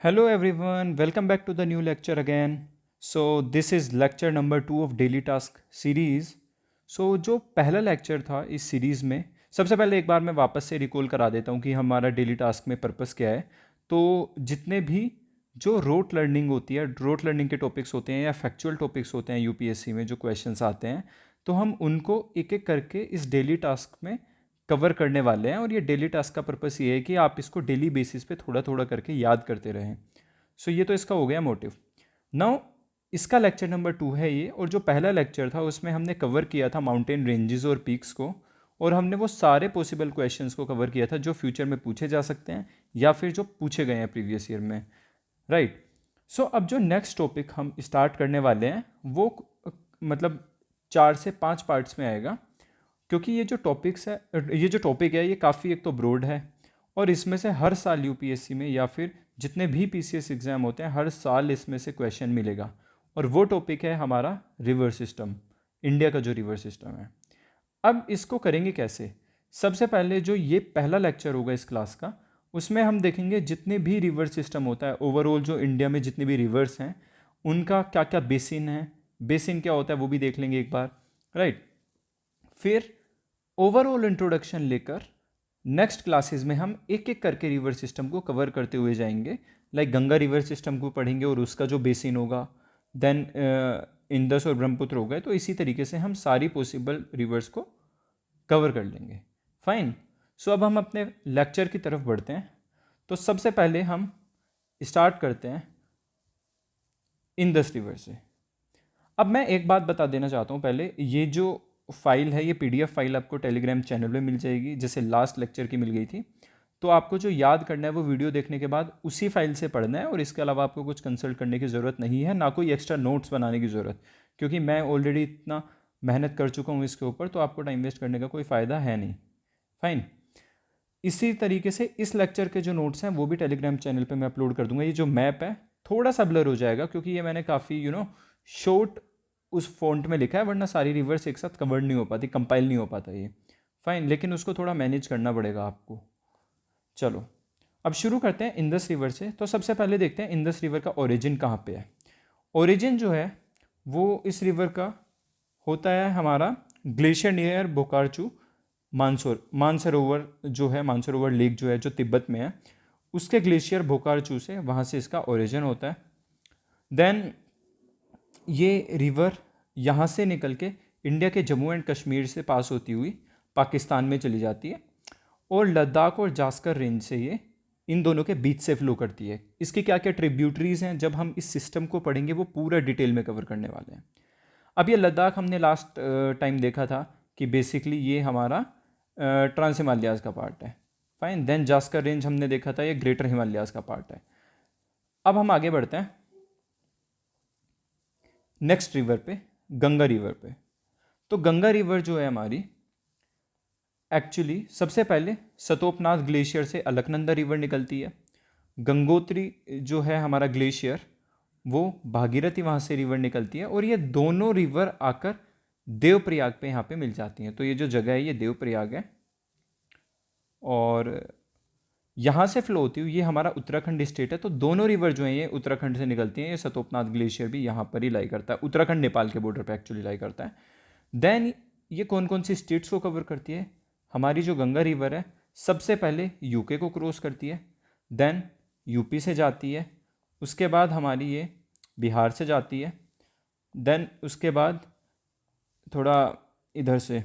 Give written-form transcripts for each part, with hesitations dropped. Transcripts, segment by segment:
Hello everyone, welcome back to the new lecture again. So this is lecture number 2 of daily task series. So जो पहला lecture था इस series में, सबसे पहले एक बार मैं वापस से रिकॉल करा देता हूँ कि हमारा डेली टास्क में पर्पस क्या है। तो जितने भी जो रोट लर्निंग होती है, रोट लर्निंग के टॉपिक्स होते हैं या फैक्चुअल टॉपिक्स होते हैं यूपीएससी में जो क्वेश्चंस आते हैं, तो हम उनको एक एक करके इस डेली टास्क में कवर करने वाले हैं। और ये डेली टास्क का पर्पस ये है कि आप इसको डेली बेसिस पे थोड़ा थोड़ा करके याद करते रहें। सो ये तो इसका हो गया मोटिव। नाउ इसका लेक्चर नंबर 2 है ये, और जो पहला लेक्चर था उसमें हमने कवर किया था माउंटेन रेंजेस और पीक्स को, और हमने वो सारे पॉसिबल क्वेश्चंस को कवर किया था जो फ्यूचर में पूछे जा सकते हैं या फिर जो पूछे गए हैं प्रीवियस ईयर में, राइट। सो अब जो नेक्स्ट टॉपिक हम स्टार्ट करने वाले हैं वो मतलब 4 से 5 पार्ट्स में आएगा, क्योंकि ये जो टॉपिक है ये काफ़ी एक तो ब्रॉड है, और इसमें से हर साल यूपीएससी में या फिर जितने भी पीसीएस एग्ज़ाम होते हैं हर साल इसमें से क्वेश्चन मिलेगा। और वो टॉपिक है हमारा रिवर सिस्टम, इंडिया का जो रिवर सिस्टम है। अब इसको करेंगे कैसे? सबसे पहले जो ये पहला लेक्चर होगा इस क्लास का, उसमें हम देखेंगे जितने भी रिवर सिस्टम होता है ओवरऑल, जो इंडिया में जितने भी रिवर्स हैं उनका क्या क्या बेसिन है, बेसिन क्या होता है वो भी देख लेंगे एक बार, राइट। फिर ओवरऑल इंट्रोडक्शन लेकर नेक्स्ट क्लासेस में हम एक एक करके रिवर सिस्टम को कवर करते हुए जाएंगे। लाइक गंगा रिवर सिस्टम को पढ़ेंगे और उसका जो बेसिन होगा, देन इंदस और ब्रह्मपुत्र हो गए, तो इसी तरीके से हम सारी पॉसिबल रिवर्स को कवर कर लेंगे। फाइन। सो अब हम अपने लेक्चर की तरफ बढ़ते हैं। तो सबसे पहले हम स्टार्ट करते हैं इंदस रिवर से। अब मैं एक बात बता देना चाहता हूँ पहले, ये जो फाइल है ये पीडीएफ फाइल आपको टेलीग्राम चैनल में मिल जाएगी, जैसे लास्ट लेक्चर की मिल गई थी। तो आपको जो याद करना है वो वीडियो देखने के बाद उसी फाइल से पढ़ना है, और इसके अलावा आपको कुछ कंसल्ट करने की ज़रूरत नहीं है, ना कोई एक्स्ट्रा नोट्स बनाने की ज़रूरत, क्योंकि मैं ऑलरेडी इतना मेहनत कर चुका हूँ इसके ऊपर, तो आपको टाइम वेस्ट करने का कोई फ़ायदा है नहीं। फाइन। इसी तरीके से इस लेक्चर के जो नोट्स हैं वो भी टेलीग्राम चैनल पे मैं अपलोड कर दूंगा। ये जो मैप है थोड़ा सा ब्लर हो जाएगा, क्योंकि ये मैंने काफ़ी शॉर्ट उस फॉन्ट में लिखा है, वरना सारी रिवर्स एक साथ कवर नहीं हो पाती, कंपाइल नहीं हो पाता ये। फाइन, लेकिन उसको थोड़ा मैनेज करना पड़ेगा आपको। चलो अब शुरू करते हैं इंदस रिवर से। तो सबसे पहले देखते हैं इंदस रिवर का ओरिजिन कहाँ पे है। ओरिजिन जो है वो इस रिवर का होता है हमारा ग्लेशियर नियर बोकारचू मानसरोवर, जो है मानसरोवर लेक जो है जो तिब्बत में है, उसके ग्लेशियर बोकारचू से, वहाँ से इसका ओरिजिन होता है। देन ये रिवर यहाँ से निकल के इंडिया के जम्मू एंड कश्मीर से पास होती हुई पाकिस्तान में चली जाती है, और लद्दाख और जास्कर रेंज से ये इन दोनों के बीच से फ्लो करती है। इसकी क्या क्या ट्रिब्यूटरीज हैं, जब हम इस सिस्टम को पढ़ेंगे वो पूरा डिटेल में कवर करने वाले हैं। अब ये लद्दाख हमने लास्ट टाइम देखा था कि बेसिकली ये हमारा ट्रांस हिमालयाज़ का पार्ट है। फाइन। देन जास्कर रेंज हमने देखा था ये ग्रेटर हिमालयाज़ का पार्ट है। अब हम आगे बढ़ते हैं नेक्स्ट रिवर पे, गंगा रिवर पे। तो गंगा रिवर जो है हमारी, एक्चुअली सबसे पहले सतोपनाथ ग्लेशियर से अलकनंदा रिवर निकलती है। गंगोत्री जो है हमारा ग्लेशियर, वो भागीरथी वहाँ से रिवर निकलती है, और ये दोनों रिवर आकर देवप्रयाग पे यहाँ पे मिल जाती हैं। तो ये जो जगह है ये देवप्रयाग है, और यहाँ से फ्लो होती हुई ये हमारा उत्तराखंड स्टेट है। तो दोनों रिवर जो हैं ये उत्तराखंड से निकलती हैं। ये सतोपनाथ ग्लेशियर भी यहाँ पर ही लाई करता है, उत्तराखंड नेपाल के बॉर्डर पे एक्चुअली लाई करता है। देन ये कौन कौन सी स्टेट्स को कवर करती है? हमारी जो गंगा रिवर है सबसे पहले यूके को क्रॉस करती है, देन यूपी से जाती है, उसके बाद हमारी ये बिहार से जाती है, देन उसके बाद थोड़ा इधर से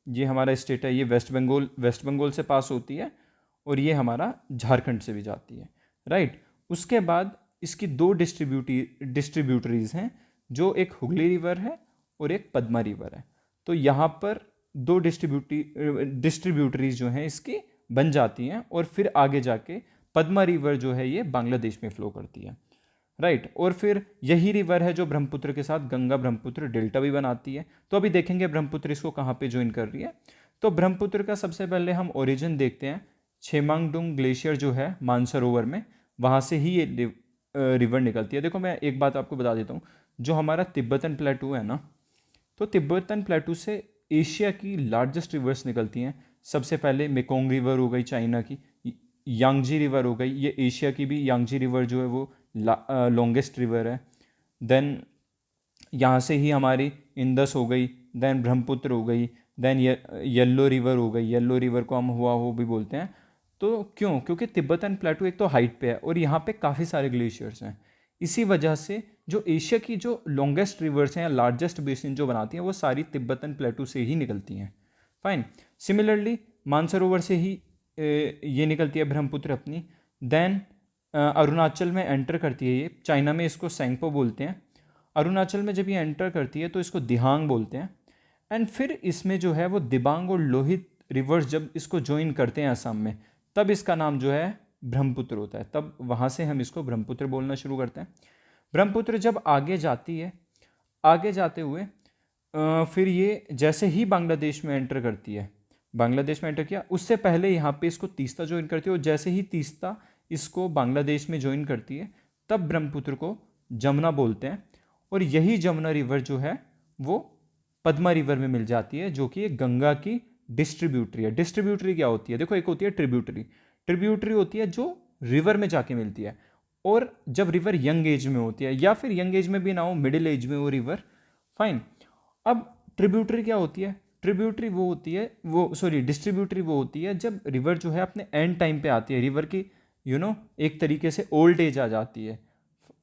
ये हमारा स्टेट है, ये वेस्ट बंगाल से पास होती है, और ये हमारा झारखंड से भी जाती है, राइट। उसके बाद इसकी दो डिस्ट्रीब्यूटरीज हैं, जो एक हुगली रिवर है और एक पद्मा रिवर है। तो यहाँ पर दो डिस्ट्रीब्यूटरीज जो हैं इसकी बन जाती हैं, और फिर आगे जाके पद्मा रिवर जो है ये बांग्लादेश में फ्लो करती है, राइट। और फिर यही रिवर है जो ब्रह्मपुत्र के साथ गंगा ब्रह्मपुत्र डेल्टा भी बनाती है। तो अभी देखेंगे ब्रह्मपुत्र इसको कहाँ पे ज्वाइन कर रही है। तो ब्रह्मपुत्र का सबसे पहले हम ओरिजिन देखते हैं, छेमांगडुंग ग्लेशियर जो है मानसरोवर में, वहाँ से ही ये रिवर निकलती है। देखो मैं एक बात आपको बता देता हूँ, जो हमारा तिब्बतन प्लेटू है ना, तो तिब्बतन प्लेटू से एशिया की लार्जेस्ट रिवर्स निकलती हैं। सबसे पहले मेकोंग रिवर हो गई चाइना की, यांगजी रिवर हो गई, ये एशिया की भी यांगजी रिवर जो है वो लॉन्गेस्ट रिवर है। देन यहाँ से ही हमारी इंदस हो गई, देन ब्रह्मपुत्र हो गई, देन येल्लो रिवर हो गई। येल्लो रिवर को हम हुआ हो भी बोलते हैं। तो क्यों? क्योंकि तिब्बतन प्लेटू एक तो हाइट पे है और यहाँ पे काफ़ी सारे ग्लेशियर्स हैं। इसी वजह से जो एशिया की जो लॉन्गेस्ट रिवर्स हैं या लार्जेस्ट बेसिन जो बनाती हैं वो सारी तिब्बतन प्लेटू से ही निकलती हैं। फाइन। सिमिलरली मानसरोवर से ही ये निकलती है ब्रह्मपुत्र अपनी। देन अरुणाचल में एंटर करती है ये, चाइना में इसको सेंगपो बोलते हैं। अरुणाचल में जब ये एंटर करती है तो इसको दिहांग बोलते हैं। एंड फिर इसमें जो है वो दिबांग और लोहित रिवर्स जब इसको ज्वाइन करते हैं असम में, तब इसका नाम जो है ब्रह्मपुत्र होता है। तब वहाँ से हम इसको ब्रह्मपुत्र बोलना शुरू करते हैं। ब्रह्मपुत्र जब आगे जाती है, आगे जाते हुए फिर ये जैसे ही बांग्लादेश में एंटर करती है, बांग्लादेश में एंटर किया उससे पहले यहाँ पे इसको तीस्ता ज्वाइन करती है, और जैसे ही तीस्ता इसको बांग्लादेश में ज्वाइन करती है तब ब्रह्मपुत्र को जमुना बोलते हैं। और यही जमुना रिवर जो है वो पद्मा रिवर में मिल जाती है, जो कि एक गंगा की डिस्ट्रीब्यूटरी है। डिस्ट्रीब्यूटरी क्या होती है? देखो, एक होती है ट्रिब्यूटरी। ट्रिब्यूटरी होती है जो रिवर में जाके मिलती है, और जब रिवर यंग एज में होती है, या फिर यंग एज में भी ना हो, मिडिल एज में हो रिवर, फाइन। अब ट्रिब्यूटरी क्या होती है? ट्रिब्यूटरी वो होती है, डिस्ट्रीब्यूटरी वो होती है जब रिवर जो है अपने एंड टाइम पे आती है, रिवर की एक तरीके से ओल्ड एज आ जाती है,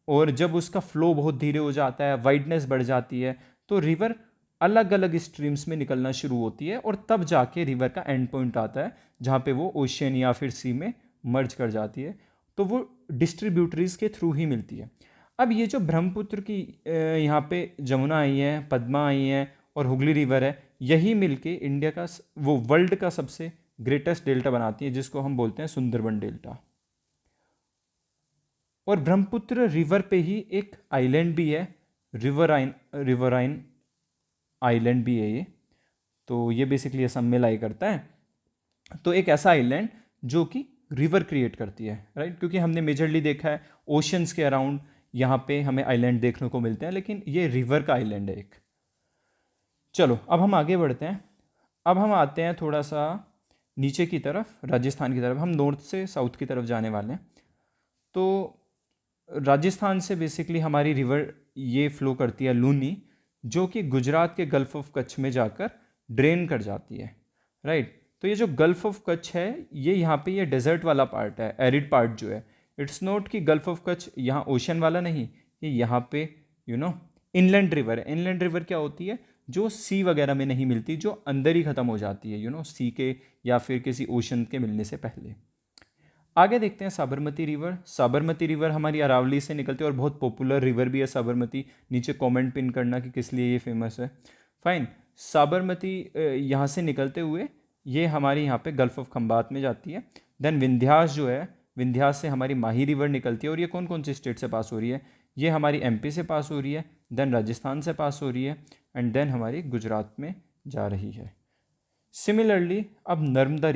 और जब उसका फ्लो बहुत धीरे हो जाता है, वाइडनेस बढ़ जाती है, तो रिवर अलग अलग स्ट्रीम्स में निकलना शुरू होती है, और तब जाके रिवर का एंड पॉइंट आता है जहाँ पे वो ओशियन या फिर सी में मर्ज कर जाती है। तो वो डिस्ट्रीब्यूटरीज के थ्रू ही मिलती है। अब ये जो ब्रह्मपुत्र की यहाँ पे जमुना आई है, पद्मा आई है और हुगली रिवर है, यही मिलके इंडिया का वो वर्ल्ड का सबसे ग्रेटेस्ट डेल्टा बनाती है, जिसको हम बोलते हैं सुंदरबन डेल्टा। और ब्रह्मपुत्र रिवर पे ही एक आइलैंड भी है, रिवराइन आइलैंड भी है ये। तो ये बेसिकली असम में लाई करता है। तो एक ऐसा आइलैंड जो कि रिवर क्रिएट करती है, राइट? क्योंकि हमने मेजरली देखा है ओशंस के अराउंड यहाँ पे हमें आइलैंड देखने को मिलते हैं, लेकिन ये रिवर का आइलैंड है एक। चलो अब हम आगे बढ़ते हैं। अब हम आते हैं थोड़ा सा नीचे की तरफ, राजस्थान की तरफ। हम नॉर्थ से साउथ की तरफ जाने वाले हैं। तो राजस्थान से बेसिकली हमारी रिवर ये फ्लो करती है लूनी, जो कि गुजरात के गल्फ ऑफ कच्छ में जाकर ड्रेन कर जाती है, राइट? तो ये जो गल्फ ऑफ कच्छ है, ये यहाँ पे ये डेजर्ट वाला पार्ट है, एरिड पार्ट जो है। इट्स नॉट कि गल्फ ऑफ कच्छ यहाँ ओशन वाला नहीं, ये यहाँ पे इनलैंड रिवर है। इनलैंड रिवर क्या होती है? जो सी वगैरह में नहीं मिलती, जो अंदर ही ख़त्म हो जाती है सी के या फिर किसी ओशन के मिलने से पहले। आगे देखते हैं साबरमती रिवर। साबरमती रिवर हमारी अरावली से निकलती है और बहुत पॉपुलर रिवर भी है साबरमती। नीचे कमेंट पिन करना कि किस लिए ये फेमस है। फाइन। साबरमती यहाँ से निकलते हुए ये हमारी यहाँ पे गल्फ ऑफ खंबात में जाती है। देन विंध्यास जो है, विंध्यास से हमारी माही रिवर निकलती है, और ये कौन कौन सी स्टेट से पास हो रही है? ये हमारी एमपी से पास हो रही है, देन राजस्थान से पास हो रही है, एंड देन हमारी गुजरात में जा रही है। सिमिलरली अब नर्मदा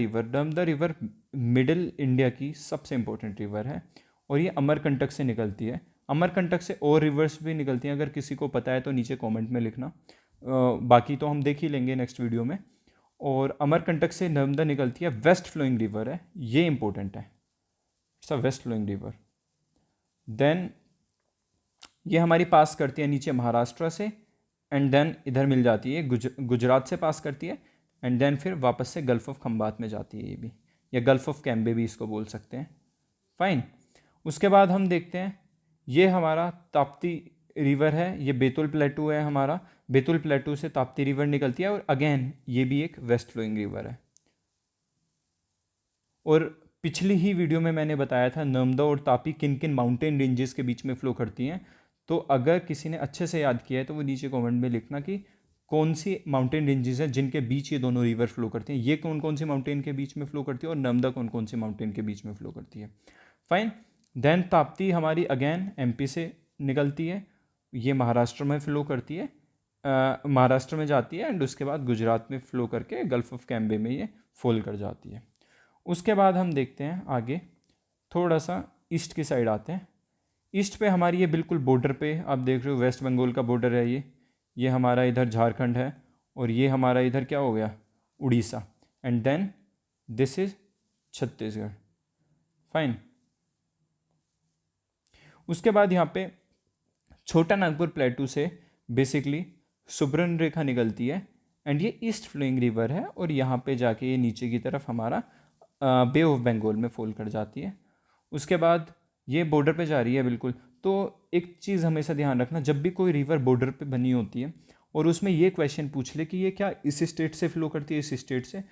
रिवर मिडिल इंडिया की सबसे इंपॉर्टेंट रिवर है, और ये अमरकंटक से निकलती है। अमरकंटक से और रिवर्स भी निकलती हैं, अगर किसी को पता है तो नीचे कमेंट में लिखना। बाकी तो हम देख ही लेंगे नेक्स्ट वीडियो में। और अमरकंटक से नर्मदा निकलती है, वेस्ट फ्लोइंग रिवर है, ये इंपॉर्टेंट है। It's a west flowing river. देन ये हमारी पास करती है नीचे महाराष्ट्र से, एंड देन इधर मिल जाती है, गुजरात से पास करती है, एंड देन फिर वापस से गल्फ ऑफ खंबात में जाती है ये भी, या गल्फ ऑफ कैम्बे भी इसको बोल सकते हैं। फाइन। उसके बाद हम देखते हैं ये हमारा ताप्ती रिवर है, ये बैतूल प्लेटू है हमारा। बैतूल प्लेटू से ताप्ती रिवर निकलती है, और अगेन ये भी एक वेस्ट फ्लोइंग रिवर है। और पिछली ही वीडियो में मैंने बताया था नर्मदा और तापी किन किन माउंटेन रेंजेस के बीच में फ्लो करती हैं। तो अगर किसी ने अच्छे से याद किया है तो वो नीचे कमेंट में लिखना कि कौन सी माउंटेन रेंजेस हैं जिनके बीच ये दोनों रिवर फ्लो करती हैं। ये कौन कौन सी माउंटेन के बीच में फ्लो करती है, और नर्मदा कौन कौन सी माउंटेन के बीच में फ्लो करती है। फाइन। देन ताप्ती हमारी अगेन एमपी से निकलती है, ये महाराष्ट्र में फ्लो करती है, महाराष्ट्र में जाती है, एंड उसके बाद गुजरात में फ्लो करके गल्फ ऑफ कैम्बे में ये फॉल कर जाती है। उसके बाद हम देखते हैं आगे, थोड़ा सा ईस्ट की साइड आते हैं। ईस्ट पे हमारी ये बिल्कुल बॉर्डर पे आप देख रहे हो, वेस्ट बंगाल का बॉर्डर है ये हमारा इधर झारखंड है, और ये हमारा इधर क्या हो गया, Orissa, and then this is Chhattisgarh. Fine. उसके बाद यहाँ पे छोटा नागपुर प्लेटू से बेसिकली सुब्रन रेखा निकलती है एंड ये ईस्ट फ्लोइंग रिवर है और यहाँ पे जाके ये नीचे की तरफ हमारा बे ऑफ बंगाल में फॉल कर जाती है। उसके बाद ये बॉर्डर पे जा रही है बिल्कुल। तो एक चीज़ हमेशा ध्यान रखना, जब भी कोई रिवर बॉर्डर पे बनी होती है और उसमें ये क्वेश्चन पूछ ले कि ये क्या इस स्टेट से फ्लो करती है इस स्टेट से,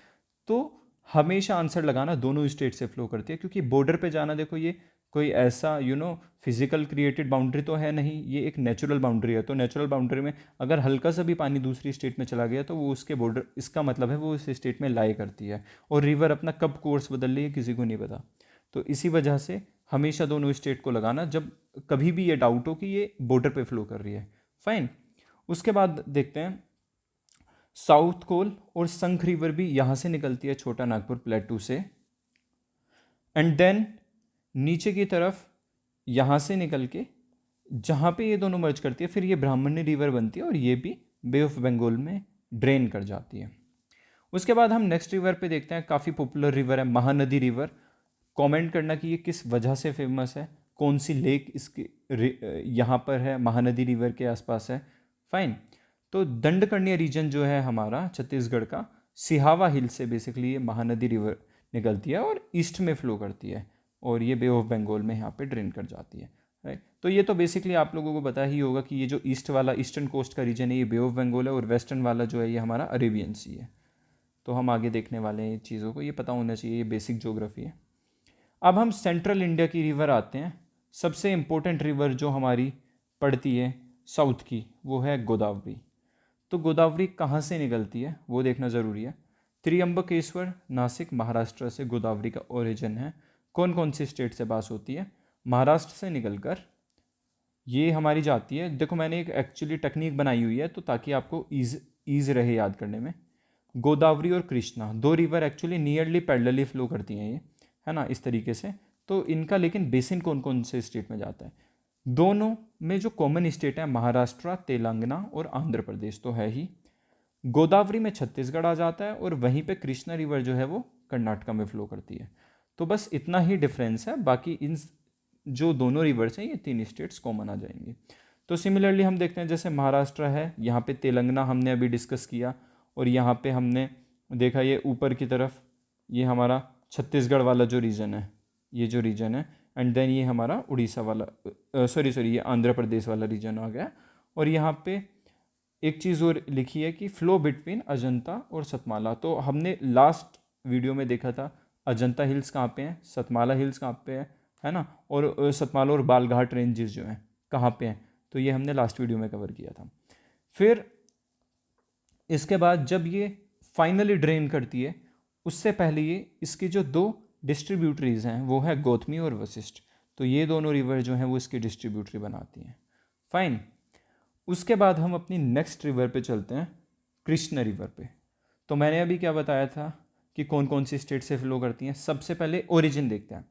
तो हमेशा आंसर लगाना दोनों स्टेट से फ्लो करती है, क्योंकि बॉर्डर पे जाना देखो ये कोई ऐसा फिजिकल क्रिएटेड बाउंड्री तो है नहीं, ये एक नेचुरल बाउंड्री है। तो नेचुरल बाउंड्री में अगर हल्का सा भी पानी दूसरी स्टेट में चला गया तो वो उसके बॉर्डर, इसका मतलब है वो उस स्टेट में लाई करती है। और रिवर अपना कब कोर्स बदल रही है किसी को नहीं पता। तो इसी वजह से हमेशा दोनों स्टेट को लगाना जब कभी भी ये डाउट हो कि ये बॉर्डर पे फ्लो कर रही है। फाइन। उसके बाद देखते हैं साउथ कोल और संख रिवर भी यहाँ से निकलती है छोटा नागपुर प्लेटू से, एंड देन नीचे की तरफ यहाँ से निकल के जहाँ पे ये दोनों मर्ज करती है फिर ये ब्राह्मणी रिवर बनती है और ये भी बे ऑफ बंगाल में ड्रेन कर जाती है। उसके बाद हम नेक्स्ट रिवर पे देखते हैं, काफ़ी पॉपुलर रिवर है महानदी रिवर। कमेंट करना कि ये किस वजह से फेमस है, कौन सी लेक इसके यहाँ पर है, महानदी रिवर के आसपास है। फाइन। तो दंडकर्ण्य रीजन जो है हमारा छत्तीसगढ़ का, सिहावा हिल से बेसिकली ये महानदी रिवर निकलती है और ईस्ट में फ्लो करती है और ये बे ऑफ बंगाल में यहाँ पे ड्रेन कर जाती है। राइट। तो ये तो बेसिकली आप लोगों को पता ही होगा कि ये जो ईस्ट वाला ईस्टर्न कोस्ट का रीजन है ये बे ऑफ बंगाल है और वेस्टर्न वाला जो है ये हमारा अरेबियन सी है। तो हम आगे देखने वाले हैं चीज़ों को, ये पता होना चाहिए, ये बेसिक ज्योग्राफी है। अब हम सेंट्रल इंडिया की रिवर आते हैं। सबसे इम्पोर्टेंट रिवर जो हमारी पड़ती है साउथ की वो है गोदावरी। तो गोदावरी कहाँ से निकलती है वो देखना ज़रूरी है। त्रियंबकेश्वर नासिक महाराष्ट्र से गोदावरी का ओरिजिन है। कौन कौन सी स्टेट से पास होती है? महाराष्ट्र से निकलकर ये हमारी जाती है, देखो मैंने एक एक्चुअली टेक्निक बनाई हुई है तो ताकि आपको ईज रहे याद करने में। गोदावरी और कृष्णा दो river actually nearly parallelly flow करती हैं ये, है ना, इस तरीके से। तो इनका लेकिन बेसिन कौन कौन से स्टेट में जाता है? दोनों में जो कॉमन स्टेट है महाराष्ट्र, तेलंगाना और आंध्र प्रदेश तो है ही। गोदावरी में छत्तीसगढ़ आ जाता है और वहीं पे कृष्णा रिवर जो है वो कर्नाटका में फ्लो करती है। तो बस इतना ही डिफरेंस है, बाकी इन जो दोनों रिवर्स हैं ये तीन स्टेट्स कॉमन आ जाएंगे। तो सिमिलरली हम देखते हैं जैसे महाराष्ट्र है, यहाँ पे तेलंगाना हमने अभी डिस्कस किया और यहाँ पे हमने देखा ये ऊपर की तरफ ये हमारा छत्तीसगढ़ वाला जो रीजन है, ये जो रीजन है, एंड देन ये हमारा उड़ीसा वाला सॉरी ये आंध्र प्रदेश वाला रीजन आ गया। और यहाँ पे एक चीज़ और लिखी है कि फ्लो बिटवीन अजंता और सतमाला। तो हमने लास्ट वीडियो में देखा था अजंता हिल्स कहाँ पे हैं, सतमाला हिल्स कहाँ पे है ना, और सतमाला और बालघाट रेंजेस जो हैं कहाँ पे हैं, तो ये हमने लास्ट वीडियो में कवर किया था। फिर इसके बाद जब ये फाइनली ड्रेन करती है उससे पहले ये इसकी जो दो डिस्ट्रीब्यूटरीज हैं वो है गौतमी और वशिष्ठ। तो ये दोनों रिवर जो हैं वो इसकी डिस्ट्रीब्यूटरी बनाती हैं। फाइन। उसके बाद हम अपनी नेक्स्ट रिवर पे चलते हैं, कृष्ण रिवर पे। तो मैंने अभी क्या बताया था कि कौन कौन सी स्टेट से फ्लो करती हैं। सबसे पहले ओरिजिन देखते हैं।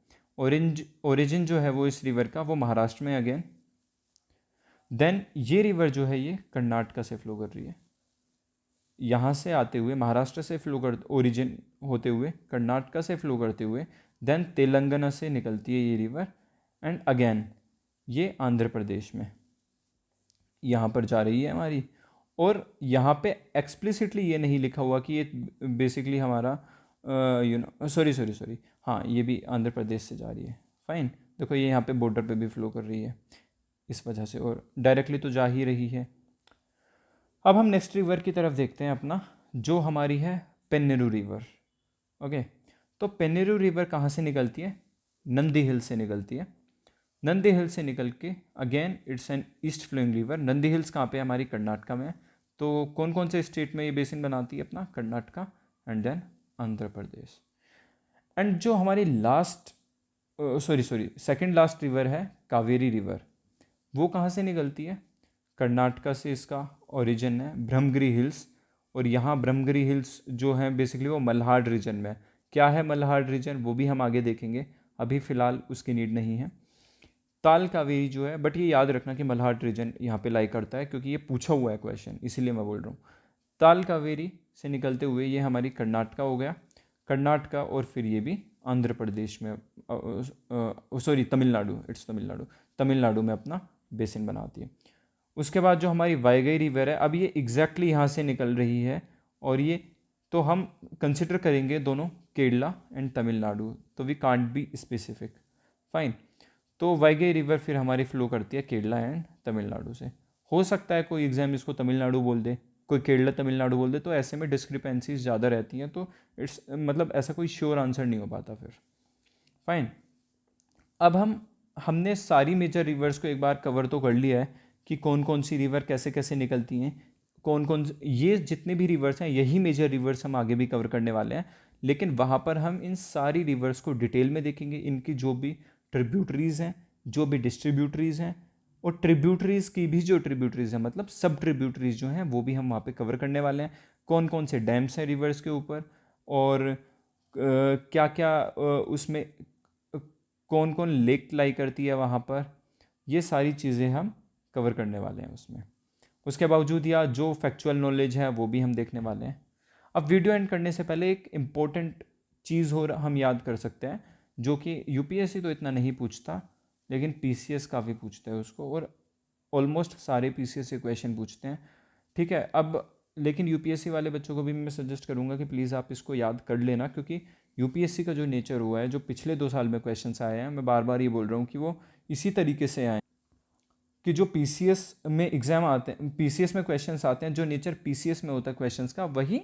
ओरिजिन जो है वो इस रिवर का वो महाराष्ट्र में अगेन। देन ये रिवर जो है ये कर्नाटका से फ्लो कर रही है, यहाँ से आते हुए महाराष्ट्र से फ्लो कर ओरिजिन होते हुए कर्नाटका से फ्लो करते हुए देन तेलंगाना से निकलती है ये रिवर एंड अगेन ये आंध्र प्रदेश में यहाँ पर जा रही है हमारी। और यहाँ पे एक्सप्लिसिटली ये नहीं लिखा हुआ कि ये बेसिकली हमारा सॉरी हाँ ये भी आंध्र प्रदेश से जा रही है। फाइन। देखो ये यहाँ पे बॉर्डर पे भी फ्लो कर रही है इस वजह से, और डायरेक्टली तो जा ही रही है। अब हम नेक्स्ट रिवर की तरफ देखते हैं अपना, जो हमारी है पेन्नेरू रिवर। ओके। तो पेन्नेरू रिवर कहाँ से निकलती है? नंदी हिल से निकलती है। नंदी हिल से निकल के again it's an east flowing river. Nandi hills कहाँ पे? हमारी कर्नाटका में। तो कौन कौन से स्टेट में ये बेसिन बनाती है? अपना Karnataka and then Andhra Pradesh. And जो हमारी लास्ट सेकंड लास्ट रिवर है कावेरी रिवर, वो कहाँ से निकलती है? कर्नाटका से इसका ओरिजिन है, ब्रह्मगिरी हिल्स। और यहाँ ब्रह्मगिरी हिल्स जो है बेसिकली वो मल्हार रीजन में। क्या है मल्हार रीजन वो भी हम आगे देखेंगे, अभी फ़िलहाल उसकी नीड नहीं है। ताल कावेरी जो है, बट ये याद रखना कि मल्हार रीजन यहाँ पे लाई करता है क्योंकि ये पूछा हुआ है क्वेश्चन, इसीलिए मैं बोल रहा हूँ। ताल कावेरी से निकलते हुए ये हमारी कर्नाटका हो गया, कर्नाटका और फिर ये भी आंध्र प्रदेश में, सॉरी तमिलनाडु, इट्स तमिलनाडु, तमिलनाडु में अपना बेसिन बनाती है। उसके बाद जो हमारी वाइगई रिवर है, अब ये एग्जैक्टली यहाँ से निकल रही है, और ये तो हम कंसिडर करेंगे दोनों केरला एंड तमिलनाडु, तो we can't be specific, fine. तो वाइगई रिवर फिर हमारी फ्लो करती है केरला एंड तमिलनाडु से। हो सकता है कोई एग्जाम इसको तमिलनाडु बोल दे, कोई केरला तमिलनाडु बोल दे, तो ऐसे में डिस्क्रिपेंसीज ज़्यादा रहती हैं, तो इट्स मतलब ऐसा कोई श्योर आंसर नहीं हो पाता फिर, फाइन। अब हमने सारी मेजर रिवर्स को एक बार कवर तो कर लिया है कि कौन कौन सी रिवर कैसे कैसे निकलती हैं, कौन कौन ये जितने भी रिवर्स हैं यही मेजर रिवर्स हम आगे भी कवर करने वाले हैं, लेकिन वहाँ पर हम इन सारी रिवर्स को डिटेल में देखेंगे, इनकी जो भी ट्रिब्यूटरीज़ हैं, जो भी डिस्ट्रीब्यूटरीज़ हैं, और ट्रिब्यूटरीज़ की भी जो ट्रिब्यूटरीज़ हैं मतलब सब ट्रिब्यूटरीज़ जो हैं वो भी हम वहाँ पे कवर करने वाले हैं। कौन कौन से डैम्स हैं रिवर्स के ऊपर, और क्या क्या उसमें कौन कौन लेक लाई करती है वहाँ पर, ये सारी चीज़ें हम कवर करने वाले हैं उसमें। उसके बावजूद या जो फैक्चुअल नॉलेज है वो भी हम देखने वाले हैं। अब वीडियो एंड करने से पहले एक इम्पोर्टेंट चीज़ हो हम याद कर सकते हैं, जो कि यूपीएससी तो इतना नहीं पूछता, लेकिन पीसीएस काफ़ी पूछता है उसको, और ऑलमोस्ट सारे पीसीएस से क्वेश्चन पूछते हैं, ठीक है। अब लेकिन यूपीएससी वाले बच्चों को भी मैं सजेस्ट करूंगा कि प्लीज़ आप इसको याद कर लेना, क्योंकि यूपीएससी का जो नेचर हुआ है, जो पिछले 2 साल में क्वेश्चंस आए हैं, मैं बार बार ये बोल रहा हूँ कि वो इसी तरीके से आए कि जो पीसीएस में एग्ज़ाम आते हैं, पीसीएस में क्वेश्चंस आते हैं, जो नेचर पीसीएस में होता है क्वेश्चंस का, वही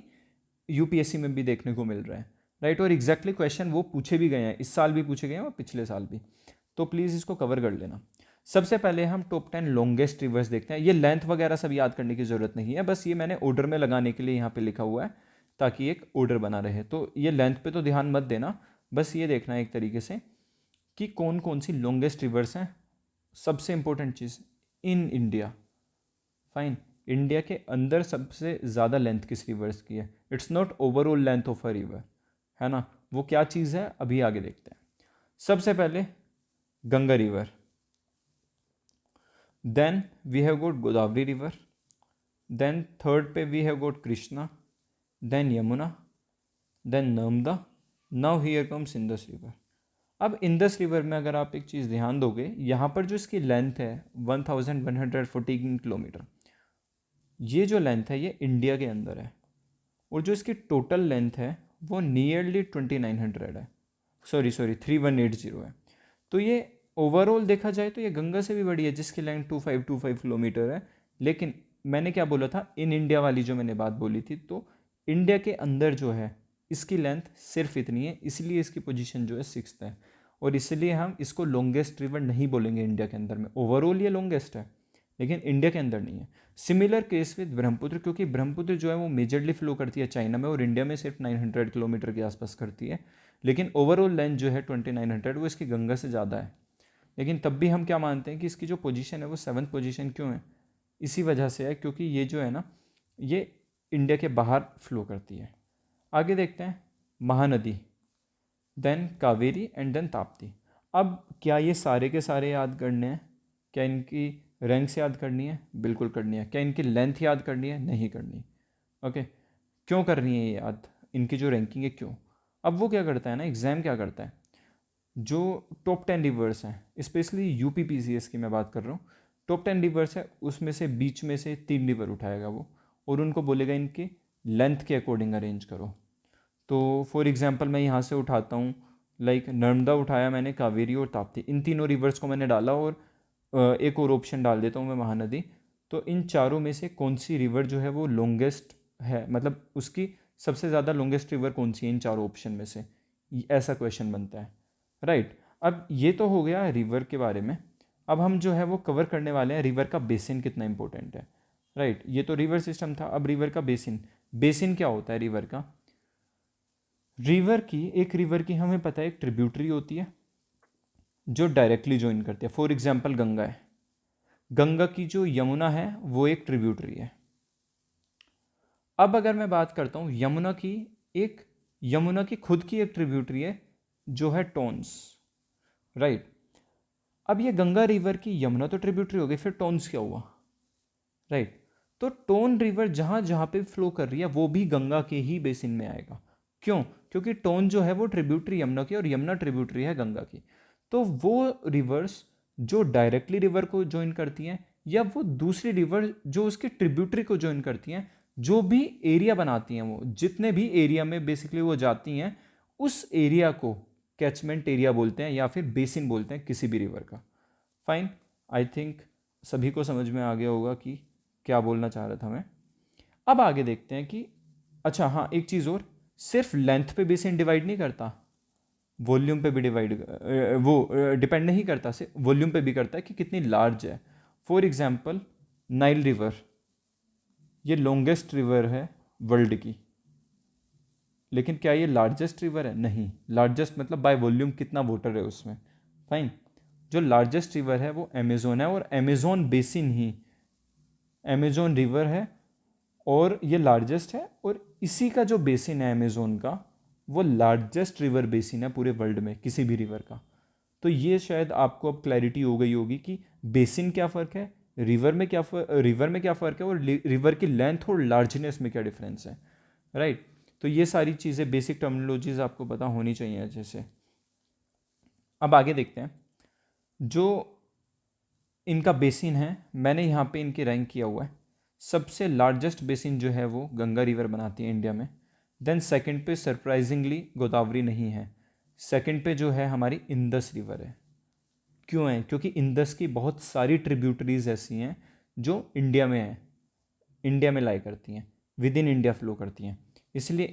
यूपीएससी में भी देखने को मिल रहा है, राइट। और एग्जैक्टली क्वेश्चन वो पूछे भी गए हैं, इस साल भी पूछे गए हैं और पिछले साल भी, तो प्लीज़ इसको कवर कर लेना। सबसे पहले हम टॉप 10 लॉन्गेस्ट रिवर्स देखते हैं। ये लेंथ वगैरह सब याद करने की ज़रूरत नहीं है, बस ये मैंने ऑर्डर में लगाने के लिए यहाँ पे लिखा हुआ है, ताकि एक ऑर्डर बना रहे। तो ये लेंथ पे तो ध्यान मत देना, बस ये देखना है एक तरीके से कि कौन कौन सी लॉन्गेस्ट रिवर्स हैं। सबसे important cheese, in India, fine, India के अंदर सबसे ज़्यादा लेंथ किस रिवर्स की है। It's not overall length of a river, है ना, वो क्या चीज़ है अभी आगे देखते हैं। सबसे पहले Ganga river, then we have got Godavari river, then third पे we have got Krishna, then Yamuna, then Narmada, now here comes Indus river. अब इंदस रिवर में अगर आप एक चीज़ ध्यान दोगे, यहाँ पर जो इसकी लेंथ है 1114 किलोमीटर, ये जो लेंथ है ये इंडिया के अंदर है, और जो इसकी टोटल लेंथ है वो नियरली 2900 है, सॉरी 3180 है। तो ये ओवरऑल देखा जाए तो ये गंगा से भी बड़ी है, जिसकी लेंथ 2525 किलोमीटर है। लेकिन मैंने क्या बोला था, इन इंडिया वाली जो मैंने बात बोली थी, तो इंडिया के अंदर जो है इसकी लेंथ सिर्फ इतनी है, इसलिए इसकी पोजीशन जो है 6th है, और इसलिए हम इसको लॉन्गेस्ट रिवर नहीं बोलेंगे इंडिया के अंदर में। ओवरऑल ये लॉन्गेस्ट है, लेकिन इंडिया के अंदर नहीं है। सिमिलर केस विद ब्रह्मपुत्र, क्योंकि ब्रह्मपुत्र जो है वो मेजरली फ्लो करती है चाइना में, और इंडिया में सिर्फ 900 किलोमीटर के आसपास करती है, लेकिन ओवरऑल लेंथ जो है 2900 वो इसकी गंगा से ज़्यादा है। लेकिन तब भी हम क्या मानते हैं कि इसकी जो पोजीशन है वो 7th पोजीशन क्यों है, इसी वजह से है क्योंकि ये जो है ना ये इंडिया के बाहर फ्लो करती है। आगे देखते हैं Mahanadi, then Kaveri and then Tapti. अब क्या ये सारे के सारे याद करने हैं? क्या इनकी रैंक से याद करनी है? बिल्कुल करनी है। क्या इनकी लेंथ याद करनी है? नहीं करनी। ओके, क्यों करनी है ये याद, इनकी जो रैंकिंग है क्यों? अब वो क्या करता है ना, एग्ज़ाम क्या करता है, जो टॉप 10 रिवर्स हैं, स्पेशली यूपी पीसीएस की मैं बात कर रहा हूँ, टॉप 10 रिवर्स है, उसमें से बीच में से 3 रिवर उठाएगा वो, और उनको बोलेगा इनकी लेंथ के अकॉर्डिंग अरेंज करो। तो फॉर एग्जांपल मैं यहाँ से उठाता हूँ, लाइक नर्मदा उठाया मैंने, कावेरी और ताप्ती, इन तीनों रिवर्स को मैंने डाला, और एक और ऑप्शन डाल देता हूँ मैं महानदी। तो इन चारों में से कौन सी रिवर जो है वो लॉन्गेस्ट है, मतलब उसकी सबसे ज़्यादा लॉन्गेस्ट रिवर कौन सी है इन चारों ऑप्शन में से, ऐसा क्वेश्चन बनता है, राइट। अब ये तो हो गया रिवर के बारे में। अब हम जो है वो कवर करने वाले हैं रिवर का बेसिन कितना इंपॉर्टेंट है, राइट। ये तो रिवर सिस्टम था, अब रिवर का बेसिन। बेसिन क्या होता है रिवर का? रिवर की हमें पता है एक ट्रिब्यूटरी होती है जो डायरेक्टली ज्वाइन करती है। फॉर एग्जाम्पल गंगा है, गंगा की जो यमुना है वो एक ट्रिब्यूटरी है। अब अगर मैं बात करता हूँ यमुना की खुद की एक ट्रिब्यूटरी है जो है टोन्स, राइट। अब ये गंगा रिवर की यमुना तो ट्रिब्यूटरी हो गई, फिर टोन्स क्या हुआ, राइट। तो टोन रिवर जहाँ जहाँ पे फ्लो कर रही है वो भी गंगा के ही बेसिन में आएगा। क्यों? क्योंकि टोन जो है वो ट्रिब्यूटरी यमुना की और यमुना ट्रिब्यूटरी है गंगा की। तो वो रिवर्स जो डायरेक्टली रिवर को ज्वाइन करती हैं या वो दूसरी रिवर जो उसके ट्रिब्यूटरी को ज्वाइन करती हैं, जो भी एरिया बनाती हैं, वो जितने भी एरिया में बेसिकली वो जाती हैं, उस एरिया को कैचमेंट एरिया बोलते हैं या फिर बेसिन बोलते हैं किसी भी रिवर का। फाइन, आई थिंक सभी को समझ में आ गया होगा कि क्या बोलना चाह रहा था मैं। अब आगे देखते हैं कि अच्छा हाँ, एक चीज़ और, सिर्फ लेंथ पे बेसिन डिवाइड नहीं करता, वॉल्यूम पे भी डिवाइड वो डिपेंड नहीं करता, सिर्फ वॉल्यूम पे भी करता है कि कितनी लार्ज है। फॉर एग्जांपल नाइल रिवर, ये लॉन्गेस्ट रिवर है वर्ल्ड की, लेकिन क्या ये लार्जेस्ट रिवर है? नहीं। लार्जेस्ट मतलब बाय वॉल्यूम कितना वाटर है उसमें। फाइन, जो लार्जेस्ट रिवर है वो अमेजोन है और अमेजोन बेसिन ही अमेजोन रिवर है और ये लार्जेस्ट है, और इसी का जो बेसिन है अमेजोन का, वो लार्जेस्ट रिवर बेसिन है पूरे वर्ल्ड में किसी भी रिवर का। तो ये शायद आपको अब क्लैरिटी हो गई होगी कि बेसिन क्या फ़र्क है, रिवर में क्या फ़र्क है, और रिवर की लेंथ और लार्जनेस में क्या डिफरेंस है, राइट। तो ये सारी चीज़ें, बेसिक टर्मिनोलॉजीज आपको पता होनी चाहिए अच्छे से। अब आगे देखते हैं, जो इनका बेसिन है, मैंने यहाँ पे इनकी रैंक किया हुआ है। सबसे लार्जेस्ट बेसिन जो है वो गंगा रिवर बनाती है इंडिया में। देन सेकंड पे सरप्राइजिंगली गोदावरी नहीं है। सेकंड पे जो है हमारी इंदस रिवर है। क्यों है? क्योंकि इंदस की बहुत सारी ट्रिब्यूटरीज ऐसी हैं जो इंडिया में है, इंडिया में लाई करती हैं, विद इन इंडिया फ्लो करती हैं, इसलिए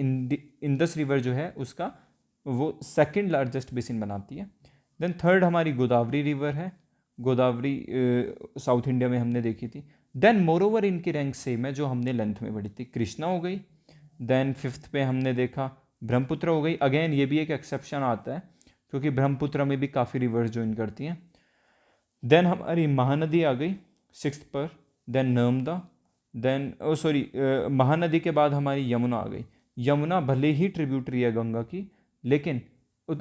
इंदस रिवर जो है उसका वो सेकंड लार्जेस्ट बेसिन बनाती है। देन थर्ड हमारी गोदावरी रिवर है। गोदावरी साउथ इंडिया में हमने देखी थी। देन मोरोवर इनकी रैंक सेम है जो हमने लेंथ में बढ़ी थी, कृष्णा हो गई। देन फिफ्थ पे हमने देखा ब्रह्मपुत्र हो गई। अगेन ये भी एक एक्सेप्शन आता है क्योंकि ब्रह्मपुत्र में भी काफ़ी रिवर्स ज्वाइन करती हैं। देन हमारी महानदी आ गई सिक्स्थ पर। देन नर्मदा। देन ओ सॉरी, महानदी के बाद हमारी यमुना आ गई। यमुना भले ही ट्रिब्यूटरी है गंगा की, लेकिन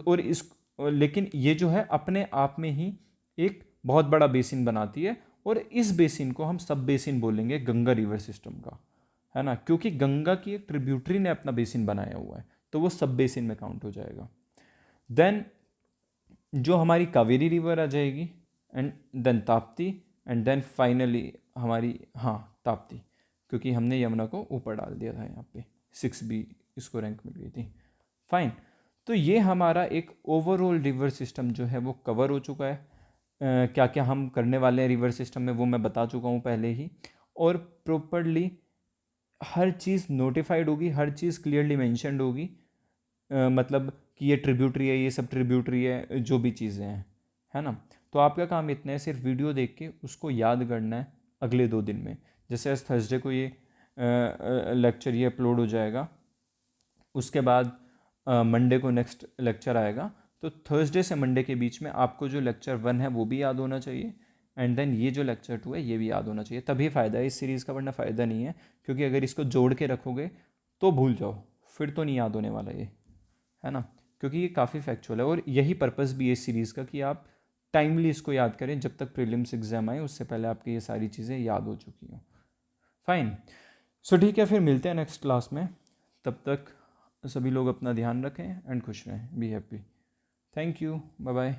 और इस लेकिन ये जो है अपने आप में ही एक बहुत बड़ा बेसिन बनाती है, और इस बेसिन को हम सब बेसिन बोलेंगे गंगा रिवर सिस्टम का, है ना, क्योंकि गंगा की एक ट्रिब्यूटरी ने अपना बेसिन बनाया हुआ है, तो वो सब बेसिन में काउंट हो जाएगा। देन जो हमारी कावेरी रिवर आ जाएगी, and then Tapti, and then finally हमारी, हाँ, ताप्ती, क्योंकि हमने यमुना को ऊपर डाल दिया था यहाँ पे, 6B इसको रैंक मिल गई थी। फाइन, तो ये हमारा एक ओवरऑल रिवर सिस्टम जो है वो कवर हो चुका है। क्या क्या हम करने वाले हैं रिवर सिस्टम में वो मैं बता चुका हूँ पहले ही, और प्रॉपरली हर चीज़ नोटिफाइड होगी, हर चीज़ क्लियरली मेंशन्ड होगी। मतलब कि ये ट्रिब्यूटरी है, ये सब ट्रिब्यूटरी है, जो भी चीज़ें हैं, है ना। तो आपका काम इतना है, सिर्फ वीडियो देख के उसको याद करना है अगले 2 दिन में। जैसे आज थर्सडे को ये लेक्चर ये अपलोड हो जाएगा, उसके बाद मंडे को नेक्स्ट लेक्चर आएगा। तो थर्सडे से मंडे के बीच में आपको जो लेक्चर 1 है वो भी याद होना चाहिए, एंड देन ये जो लेक्चर 2 है ये भी याद होना चाहिए, तभी फ़ायदा है इस सीरीज़ का, वरना फ़ायदा नहीं है। क्योंकि अगर इसको जोड़ के रखोगे तो भूल जाओ, फिर तो नहीं याद होने वाला ये, है ना। क्योंकि ये काफ़ी फैक्चुअल है, और यही पर्पस भी है इस सीरीज़ का कि आप टाइमली इसको याद करें, जब तक प्रीलिम्स एग्जाम आए उससे पहले आपकी ये सारी चीज़ें याद हो चुकी हों। फाइन, सो ठीक है, फिर मिलते हैं नेक्स्ट क्लास में। तब तक सभी लोग अपना ध्यान रखें एंड खुश रहें, be happy. Thank you, bye bye.